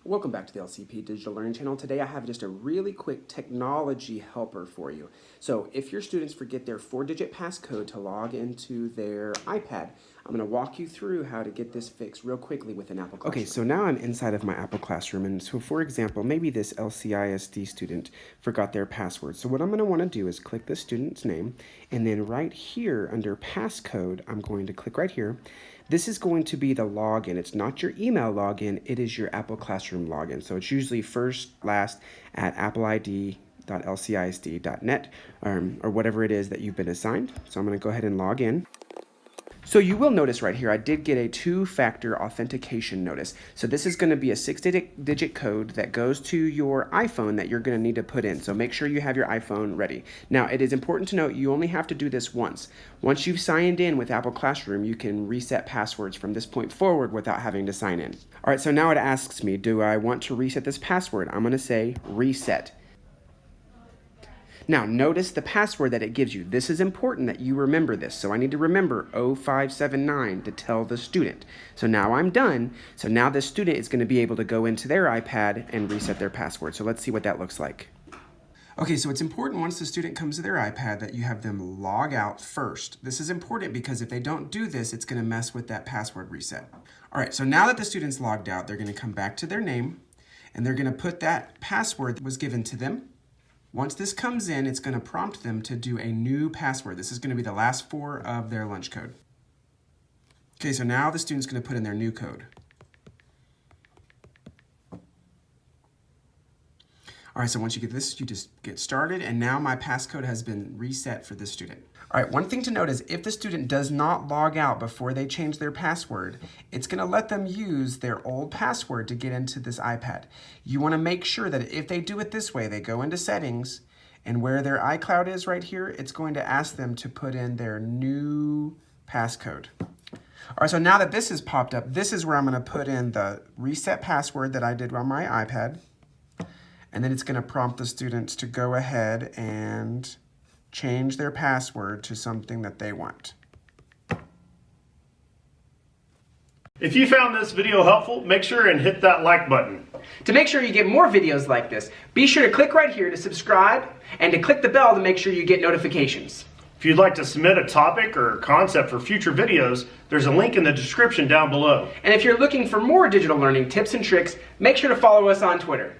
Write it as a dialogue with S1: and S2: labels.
S1: Welcome back to the LCP Digital Learning Channel. Today I have just a really quick technology helper for you. So if your students forget their 4-digit passcode to log into their iPad, I'm going to walk you through how to get this fixed real quickly with an Apple Classroom. Okay, so now I'm inside of my Apple Classroom, and so for example, maybe this LCISD student forgot their password. So what I'm going to want to do is click the student's name, and then right here under passcode, I'm going to click right here. This is going to be the login. It's not your email login, it is your Apple Classroom login. So it's usually first, last at appleid.lcisd.net or whatever it is that you've been assigned. So I'm going to go ahead and log in. So you will notice right here, I did get a 2-factor authentication notice. So this is going to be a 6-digit code that goes to your iPhone that you're going to need to put in. So make sure you have your iPhone ready. Now, it is important to note you only have to do this once. Once you've signed in with Apple Classroom, you can reset passwords from this point forward without having to sign in. All right, so now it asks me, do I want to reset this password? I'm going to say reset. Now, notice the password that it gives you. This is important that you remember this. So I need to remember 0579 to tell the student. So now I'm done. So now the student is going to be able to go into their iPad and reset their password. So let's see what that looks like. Okay, so it's important once the student comes to their iPad that you have them log out first. This is important because if they don't do this, it's going to mess with that password reset. All right, so now that the student's logged out, they're going to come back to their name and they're going to put that password that was given to them. Once this comes in, it's going to prompt them to do a new password. This is going to be the last 4 of their lunch code. Okay, so now the student's going to put in their new code. All right, so once you get this, you just get started, and now my passcode has been reset for this student. All right, one thing to note is if the student does not log out before they change their password, it's going to let them use their old password to get into this iPad. You want to make sure that if they do it this way, they go into settings, and where their iCloud is right here, it's going to ask them to put in their new passcode. All right, so now that this has popped up, this is where I'm going to put in the reset password that I did on my iPad. And then it's going to prompt the students to go ahead and change their password to something that they want.
S2: If you found this video helpful, make sure and hit that like button.
S1: To make sure you get more videos like this, be sure to click right here to subscribe and to click the bell to make sure you get notifications.
S2: If you'd like to submit a topic or concept for future videos, there's a link in the description down below.
S1: And if you're looking for more digital learning tips and tricks, make sure to follow us on Twitter.